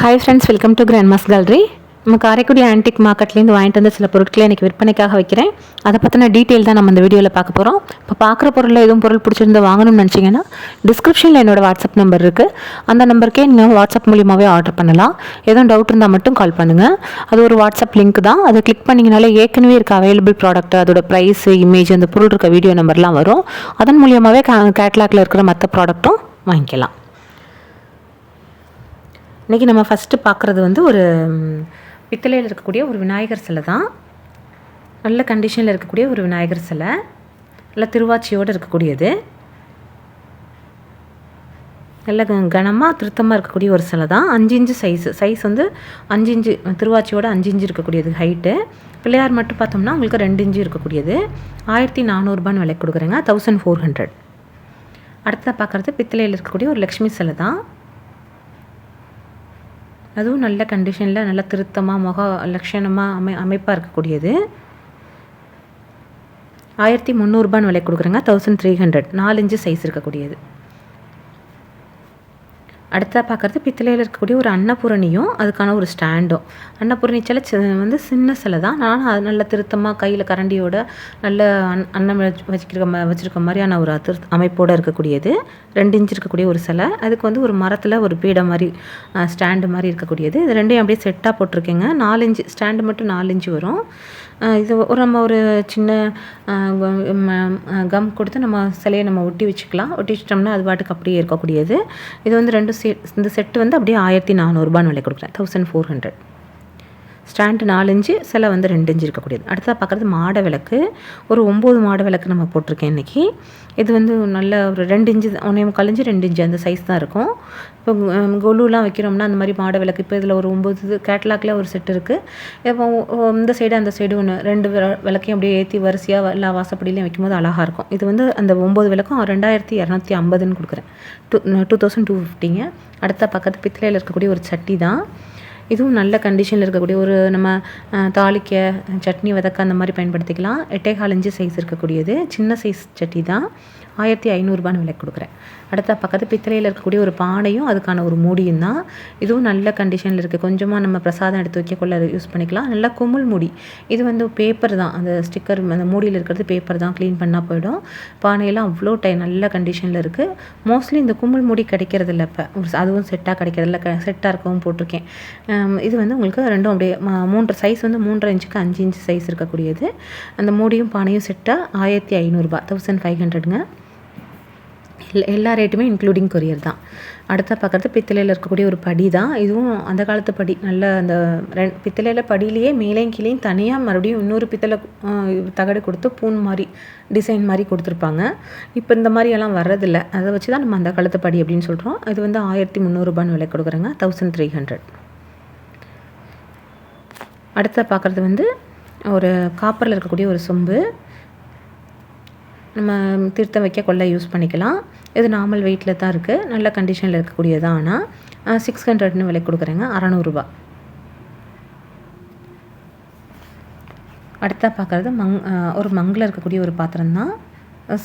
Hi friends, welcome to grandma's gallery. நம்ம Karaikudi antique மார்க்கெட்லேருந்து வாங்கிட்டு வந்து சில பொருட்களை எனக்கு விற்பனைக்காக வைக்கிறேன். அதை பற்றின டீட்டெயில் தான் நம்ம இந்த வீடியோவில் பார்க்க போகிறோம். இப்போ பார்க்குற பொருளில் எதுவும் பொருள் பிடிச்சிருந்து வாங்கணும்னு நினச்சிங்கன்னா டிஸ்கிரிப்ஷனில் என்னோடய வாட்ஸ்அப் நம்பர் இருக்குது. அந்த நம்பருக்கே நீங்கள் வாட்ஸ்அப் மூலியமாகவே ஆர்டர் பண்ணலாம். எதுவும் டவுட் இருந்தால் மட்டும் கால் பண்ணுங்கள். அது ஒரு வாட்ஸ்அப் லிங்க் தான். அதை கிளிக் பண்ணிங்கனாலே ஏற்கனவே இருக்க அவைலபிள் ப்ராடக்ட், அதோட ப்ரைஸ், இமேஜ், அந்த பொருள் இருக்க வீடியோ நம்பர்லாம் வரும். அதன் மூலியமாகவே கேட்லாகில் இருக்கிற மற்ற ப்ராடக்ட்டும் வாங்கிக்கலாம். இன்றைக்கி நம்ம ஃபஸ்ட்டு பார்க்குறது வந்து ஒரு பித்தளையில் இருக்கக்கூடிய ஒரு விநாயகர் சிலை தான். நல்ல கண்டிஷனில் இருக்கக்கூடிய ஒரு விநாயகர் சிலை, நல்ல திருவாச்சியோடு இருக்கக்கூடியது, நல்ல கனமாக திருத்தமாக இருக்கக்கூடிய ஒரு சிலை தான். 5 இன்ச்சு சைஸ் வந்து 5 இன்ச்சு திருவாச்சியோட 5 இன்ச்சு இருக்கக்கூடியது ஹைட்டு. பிள்ளையார் மட்டும் பார்த்தோம்னா உங்களுக்கு 2 இன்ச்சு இருக்கக்கூடியது. 1400 விலை கொடுக்குறேங்க, 1400. அடுத்ததாக பார்க்குறது பித்தளையில் இருக்கக்கூடிய ஒரு லக்ஷ்மி சிலை தான். அதுவும் நல்ல கண்டிஷனில் நல்ல திருத்தமாக முக லட்சணமாக அமைப்பாக இருக்கக்கூடியது. 1300 விலை கொடுக்குறேங்க, 1300. 4 இன்ச்சு சைஸ் இருக்கக்கூடியது. அடுத்ததாக பார்க்குறது பித்தளையில் இருக்கக்கூடிய ஒரு அன்னபூரணியும் அதுக்கான ஒரு ஸ்டாண்டும். அன்னபூரணி சிலை வந்து சின்ன சிலை தான். நான் அது நல்ல திருத்தமாக கையில் கரண்டியோட நல்ல அன்னம் வச்சுருக்க மாதிரியான ஒரு அமைப்போடு இருக்கக்கூடியது. 2 இன்ச்சு இருக்கக்கூடிய ஒரு சிலை. அதுக்கு வந்து ஒரு மரத்தில் ஒரு பீடை மாதிரி ஸ்டாண்டு மாதிரி இருக்கக்கூடியது. இது ரெண்டையும் அப்படியே செட்டாக போட்டிருக்கேங்க. 4 இன்ச்சு ஸ்டாண்டு மட்டும் 4 இன்ச்சு வரும். இது நம்ம ஒரு சின்ன கம் கொடுத்து நம்ம சிலையை நம்ம ஒட்டி வச்சுக்கலாம். ஒட்டி வச்சிட்டோம்னா அது பாட்டுக்கு அப்படியே இருக்கக்கூடியது. இது வந்து இந்த செட்டு வந்து அப்படியே 1400 விலை கொடுக்குறேன், 1400. ஸ்டாண்டு 4 இன்ச்சு, சிலை வந்து 2 இன்ச்சு இருக்கக்கூடியது. அடுத்ததாக பார்க்குறது மாட விளக்கு. ஒரு 9 மாட விளக்கு நம்ம போட்டிருக்கேன் இன்றைக்கி. இது வந்து நல்ல ஒரு 2 இன்ச்சு, 1.25 இன்ச்சு 2 இன்ச்சு அந்த சைஸ் தான் இருக்கும். இப்போ கொலுலாம் வைக்கிறோம்னா அந்த மாதிரி மாட விளக்கு. இப்போ இதில் ஒரு 9 கேட்லாகில் ஒரு செட் இருக்குது. இப்போ இந்த சைடு அந்த சைடு ஒன்று 2 விளக்கையும் அப்படியே ஏற்றி வரிசையாக எல்லா வாசப்படியிலையும் வைக்கும்போது அழகாக இருக்கும். இது வந்து அந்த 9 விளக்கும் 2250 கொடுக்குறேன், 2250. அடுத்த பக்கத்து பித்தளையில் இருக்கக்கூடிய ஒரு சட்டி தான். இதுவும் நல்ல கண்டிஷனில் இருக்கக்கூடிய ஒரு நம்ம தாளிக்க, சட்னி வதக்க அந்த மாதிரி பயன்படுத்திக்கலாம். 8.25 இன்ச்சு சைஸ் இருக்கக்கூடியது சின்ன சைஸ் சட்டி தான். 1500 விலை கொடுக்குறேன். அடுத்த பக்கத்து பித்தளையில் இருக்கக்கூடிய ஒரு பானையும் அதுக்கான ஒரு மூடியும் தான். இதுவும் நல்ல கண்டிஷனில் இருக்குது. கொஞ்சமாக நம்ம பிரசாதம் எடுத்து வைக்கக்குள்ள யூஸ் பண்ணிக்கலாம். நல்லா குமுள் மூடி. இது வந்து பேப்பர் தான், அந்த ஸ்டிக்கர் அந்த மூடியில் இருக்கிறது பேப்பர் தான், க்ளீன் பண்ணால் போயிடும். பானையெல்லாம் அவ்வளோ நல்ல கண்டிஷனில் இருக்குது. மோஸ்ட்லி இந்த குமுள் மூடி கிடைக்கிறதில்ல இப்போ, அதுவும் செட்டாக கிடைக்கிறதில்ல. செட்டாக இருக்கவும் போட்டிருக்கேன். இது வந்து உங்களுக்கு ரெண்டும் அப்படியே 3 சைஸ் வந்து 3.5 இன்ச்சுக்கு 5 இன்ச்சு சைஸ் இருக்கக்கூடியது. அந்த மூடியும் பானையும் செட்டாக 1500, 1500ங்க. எல்லா ரேட்டுமே இன்க்ளூடிங் கொரியர் தான். அடுத்த பார்க்குறது பித்தளையில் இருக்கக்கூடிய ஒரு படி தான். இதுவும் அந்த காலத்து படி. நல்ல அந்த பித்தளையில் படியிலேயே மேலேயும் கீழேயும் தனியாக மறுபடியும் இன்னொரு பித்தளை தகடு கொடுத்து பூன் மாதிரி டிசைன் மாதிரி கொடுத்துருப்பாங்க. இப்போ இந்த மாதிரியெல்லாம் வர்றதில்லை. அதை வச்சு தான் நம்ம அந்த காலத்து படி அப்படின்னு சொல்கிறோம். இது வந்து 1300 விலை கொடுக்குறேங்க, 1300. அடுத்த பார்க்குறது வந்து ஒரு காப்பரில் இருக்கக்கூடிய ஒரு சொம்பு. நம்ம தீர்த்தம் வைக்க கொள்ள யூஸ் பண்ணிக்கலாம். இது நார்மல் வெயிட்டில் தான் இருக்குது. நல்ல கண்டிஷனில் இருக்கக்கூடியது தான். ஆனால் 600 விலை கொடுக்குறேங்க, 600. அடுத்த பார்க்குறது ஒரு மங்கில் இருக்கக்கூடிய ஒரு பாத்திரம் தான்.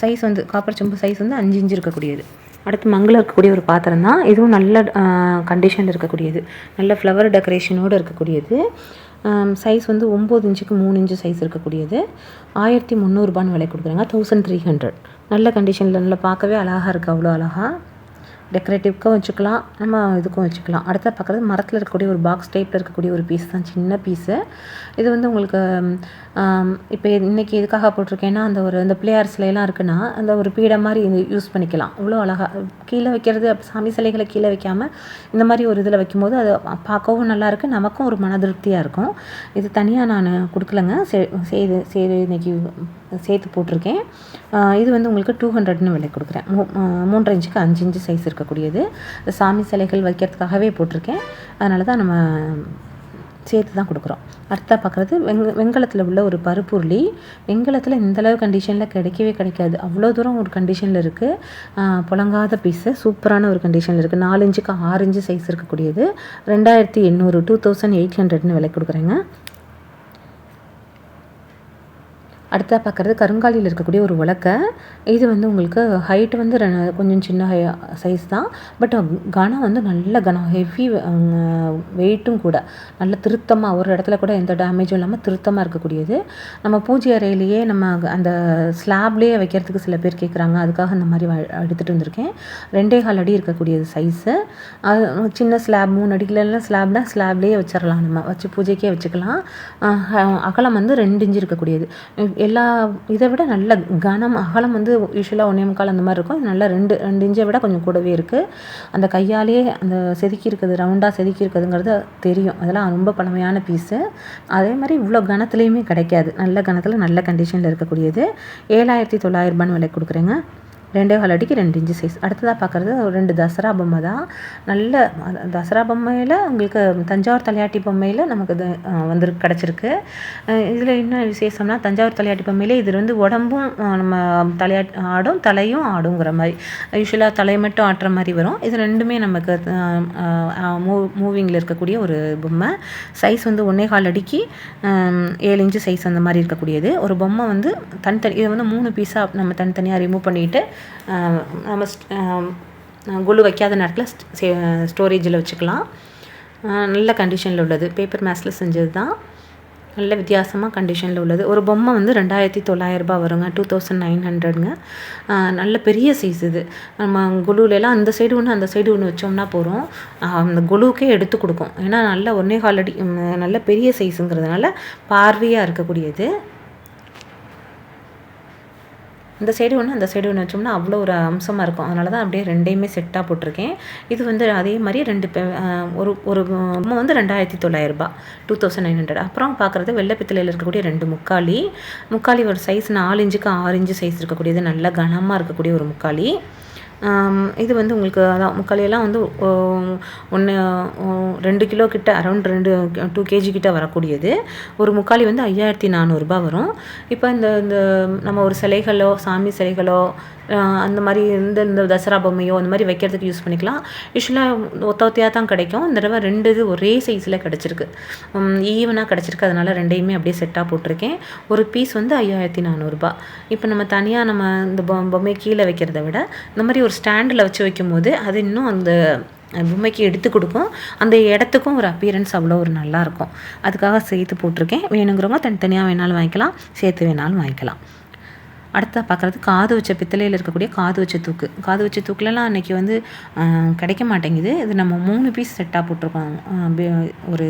சைஸ் வந்து காப்பர் சொம்பு சைஸ் வந்து 5 இன்ச்சு இருக்கக்கூடியது. அடுத்து மங்கில் இருக்கக்கூடிய ஒரு பாத்திரம் தான். இதுவும் நல்ல கண்டிஷனில் இருக்கக்கூடியது. நல்ல ஃப்ளவர் டெக்கரேஷனோடு இருக்கக்கூடியது. சைஸ் வந்து 9 இன்ச்சுக்கு 3 இன்ச்சு சைஸ் இருக்கக்கூடியது. 1300 விலை கொடுக்குறாங்க, 1300. நல்ல கண்டிஷனில் நல்லா பார்க்கவே அழகாக இருக்குது. அவ்வளோ அழகாக டெக்கரேட்டிவ்க்கும் வச்சுக்கலாம், நம்ம இதுக்கும் வச்சுக்கலாம். அடுத்த பார்க்குறது மரத்தில் இருக்கக்கூடிய ஒரு பாக்ஸ் டைப்பில் இருக்கக்கூடிய ஒரு பீஸ் தான், சின்ன பீஸு. இது வந்து உங்களுக்கு இப்போ இன்றைக்கி எதுக்காக போட்டிருக்கேன்னா, அந்த பிள்ளையார் சிலையெல்லாம் இருக்குன்னா அந்த ஒரு பீடை மாதிரி யூஸ் பண்ணிக்கலாம். அவ்வளோ அழகாக கீழே வைக்கிறது, சாமி சிலைகளை கீழே வைக்காமல் இந்த மாதிரி ஒரு இதில் வைக்கும்போது அது பார்க்கவும் நல்லாயிருக்கு, நமக்கும் ஒரு மன திருப்தியாக இருக்கும். இது தனியாக நான் கொடுக்கலங்க, இன்றைக்கி சேர்த்து போட்டிருக்கேன். இது வந்து உங்களுக்கு 200 விலை கொடுக்குறேன். 3.5 இன்ச்சுக்கு 5 இன்ச்சு சைஸ் இருக்கக்கூடியது. சாமி சிலைகள் வைக்கிறதுக்காகவே போட்டிருக்கேன். அதனால தான் நம்ம சேர்த்து தான் கொடுக்குறோம். அடுத்தா பார்க்குறது வெண்கலத்தில் உள்ள ஒரு பருப்புருளி. வெண்கலத்தில் இந்தளவு கண்டிஷனில் கிடைக்கவே கிடைக்காது. அவ்வளோ தூரம் ஒரு கண்டிஷனில் இருக்குது. புழங்காத பீஸு, சூப்பரான ஒரு கண்டிஷனில் இருக்குது. 4 இன்ச்சுக்கு 6 இன்ச்சு சைஸ் இருக்கக்கூடியது. 2800, 2800 விலை கொடுக்குறேங்க. அடுத்ததாக பார்க்குறது கருங்காலியில் இருக்கக்கூடிய ஒரு உலக்கை. இது வந்து உங்களுக்கு ஹைட்டு வந்து கொஞ்சம் சின்ன சைஸ் தான். பட் கனம் வந்து நல்ல கனம், ஹெவி வெயிட்டும் கூட. நல்ல திருத்தமாக ஒரு இடத்துல கூட எந்த டேமேஜும் இல்லாமல் திருத்தமாக இருக்கக்கூடியது. நம்ம பூஜை அறையிலேயே நம்ம அந்த ஸ்லாப்லேயே வைக்கிறதுக்கு சில பேர் கேட்குறாங்க. அதுக்காக இந்த மாதிரி எடுத்துகிட்டு வந்திருக்கேன். 2.25 அடி இருக்கக்கூடியது சைஸு. சின்ன ஸ்லாப் 3 அடிக்கலாம் ஸ்லாப்னால் ஸ்லாப்லேயே வச்சிடலாம், நம்ம வச்சு பூஜைக்கே வச்சுக்கலாம். அகலம் வந்து 2 இன்ச்சு இருக்கக்கூடியது. எல்லா இதை விட நல்ல கனம். அகலம் வந்து யூஸ்வலாக 1.25 அந்த மாதிரி இருக்கும். நல்லா 2 இன்ச்சை விட கொஞ்சம் கூடவே இருக்குது. அந்த கையாலே அந்த செதுக்கி இருக்குது, ரவுண்டாக செதுக்கி இருக்குதுங்கிறது தெரியும். அதெல்லாம் ரொம்ப பழமையான பீஸு. அதே மாதிரி இவ்வளோ கனத்துலேயுமே கிடைக்காது. நல்ல கனத்தில் நல்ல கண்டிஷனில் இருக்கக்கூடியது. 7,900 விலை கொடுக்குறேங்க. 2.25 அடிக்கு 2 இன்ச்சு சைஸ். அடுத்ததாக பார்க்குறது 2 தசரா பொம்மை தான். நல்ல தசரா பொம்மையில் உங்களுக்கு தஞ்சாவூர் தலையாட்டி பொம்மையில் நமக்கு இது கிடச்சிருக்கு. இதில் என்ன விசேஷம்னா, தஞ்சாவூர் தலையாட்டி பொம்மையில் இது வந்து உடம்பும் நம்ம ஆடும், தலையும் ஆடுங்கிற மாதிரி. யூஸ்வலாக தலையை மட்டும் ஆட்டுற மாதிரி வரும். இது ரெண்டுமே நமக்கு மூவிங்கில் இருக்கக்கூடிய ஒரு பொம்மை. சைஸ் வந்து 1.25 அடிக்கு 7 இன்ச்சு சைஸ் அந்த மாதிரி இருக்கக்கூடியது. ஒரு பொம்மை வந்து தனித்தனி, இதை வந்து 3 பீஸாக நம்ம தனித்தனியாக ரிமூவ் பண்ணிவிட்டு நம்ம குளு வைக்காத நேரத்தில் ஸ்டோரேஜில் வச்சுக்கலாம். நல்ல கண்டிஷனில் உள்ளது. பேப்பர் மேஸில் செஞ்சது தான். நல்ல வித்தியாசமாக கண்டிஷனில் உள்ளது. ஒரு பொம்மை வந்து 2,900 வருங்க. 2,900ங்க. நல்ல பெரிய சைஸ் இது. நம்ம குளுலெலாம் அந்த சைடு ஒன்று அந்த சைடு ஒன்று வச்சோம்னா போகிறோம், அந்த குளுவுக்கே எடுத்து கொடுக்கும். ஏன்னா நல்ல 1.25 அடி நல்ல பெரிய சைஸுங்கிறதுனால பார்வையாக இருக்கக்கூடியது. இந்த சைடு ஒன்று அந்த சைடு ஒன்று வச்சோம்னா அவ்வளோ ஒரு அம்சமாக இருக்கும். அதனால தான் அப்படியே 2யுமே செட்டாக போட்டிருக்கேன். இது வந்து அதே மாதிரி 2 ஒரு பொம்மை வந்து 2,900, 2,900. அப்புறம் பார்க்குறது வெள்ளை பித்தளையில் இருக்கக்கூடிய 2 முக்காலி ஒரு சைஸ் 4 இன்ச்சுக்கு 6 இன்ச்சு சைஸ் இருக்கக்கூடியது. நல்ல கனமாக இருக்கக்கூடிய ஒரு முக்காலி. இது வந்து உங்களுக்கு அதான் முக்காலியெல்லாம் வந்து 2 கிலோ கிட்ட, அரௌண்ட் 2 கேஜி கிட்ட வரக்கூடியது. ஒரு முக்காலி வந்து 5,400 வரும். இப்போ இந்த நம்ம ஒரு சிலைகளோ, சாமி சிலைகளோ, அந்த மாதிரி இந்த தசரா பொம்மையோ அந்த மாதிரி வைக்கிறதுக்கு யூஸ் பண்ணிக்கலாம். யூஸ்வலாக ஒத்தையாக தான் கிடைக்கும். இந்த தடவை 2 இது ஒரே சைஸில் கிடச்சிருக்கு, ஈவனாக கிடச்சிருக்கு. அதனால் 2யுமே அப்படியே செட்டாக போட்டிருக்கேன். ஒரு பீஸ் வந்து 5,400. இப்போ நம்ம தனியாக நம்ம இந்த பொம்மையை கீழே வைக்கிறத விட இந்த மாதிரி ஒரு ஸ்டாண்டில் வச்சு வைக்கும்போது அது இன்னும் அந்த பொம்மைக்கு எடுத்து கொடுக்கும். அந்த இடத்துக்கும் ஒரு அப்பியரன்ஸ் அவ்வளோ ஒரு நல்லாயிருக்கும். அதுக்காக சேர்த்து போட்டிருக்கேன். வேணுங்கிறவங்க தனித்தனியாக வேணாலும் வாங்கிக்கலாம், சேர்த்து வேணாலும் வாங்கிக்கலாம். அடுத்ததாக பார்க்குறது காது வச்ச பித்தளையில் இருக்கக்கூடிய காது வச்ச தூக்கு. காது வச்ச தூக்குலலாம் அன்றைக்கி வந்து கிடைக்க மாட்டேங்குது. இது நம்ம 3 பீஸ் செட்டாக போட்டிருக்கோம். ஒரு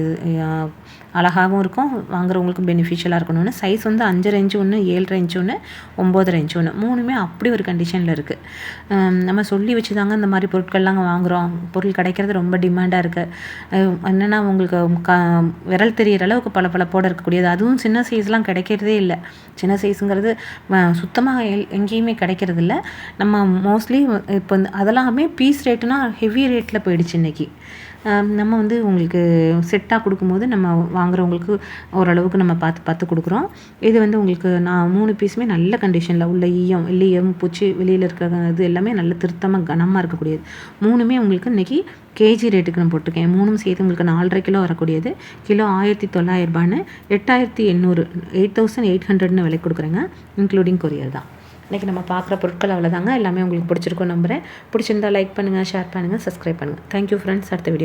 அழகாகவும் இருக்கும், வாங்குறவங்களுக்கும் பெனிஃபிஷியலாக இருக்கணும்னு. சைஸ் வந்து 5.5 இன்ச்சு ஒன்று, 7.5 இன்ச்சு ஒன்று, 9.5 இன்ச்சு ஒன்று. 3மே அப்படி ஒரு கண்டிஷனில் இருக்குது. நம்ம சொல்லி வச்சு தாங்க இந்த மாதிரி பொருட்கள்லாம் வாங்குகிறோம். பொருள் கிடைக்கிறது ரொம்ப டிமாண்டாக இருக்குது. என்னென்னா உங்களுக்கு விரல் தெரிகிற அளவுக்கு பளபளப்போடு இருக்கக்கூடியது. அதுவும் சின்ன சைஸ்லாம் கிடைக்கிறதே இல்லை. சின்ன சைஸுங்கிறது சுத்தமாக எங்கேயுமே கிடைக்கிறது இல்லை. நம்ம மோஸ்ட்லி இப்போ அதெல்லாமே பீஸ் ரேட்டுனா ஹெவி ரேட்டில் போயிடுச்சு இன்றைக்கி. நம்ம வந்து உங்களுக்கு செட்டாக கொடுக்கும்போது நம்ம வாங்குறவங்களுக்கு ஓரளவுக்கு நம்ம பார்த்து கொடுக்குறோம். இது வந்து உங்களுக்கு நான் 3 பீஸுமே நல்ல கண்டிஷனில் உள்ள ஈயம் பூச்சி வெளியில் இருக்கிற இது எல்லாமே நல்ல திருத்தமாக கனமாக இருக்கக்கூடியது. 3மே உங்களுக்கு இன்றைக்கி கேஜி ரேட்டுக்கு நான் போட்டிருக்கேன். 3ம் சேர்த்து உங்களுக்கு 4.5 கிலோ வரக்கூடியது. கிலோ 1,900, 8,800, 8,800ன்னு விலை கொடுக்குறேங்க, இன்க்ளூடிங் கொரியர் தான். இன்றைக்கி நம்ம பார்க்குற பொருட்கள் அவ்வளோதாங்க. எல்லாமே உங்களுக்கு பிடிச்சிருக்கும் நம்புகிறேன். பிடிச்சிருந்தா லைக் பண்ணுங்கள், ஷேர் பண்ணுங்கள், சப்ஸ்கிரைப் பண்ணுங்கள். Thank you friends. அடுத்த வீடியோ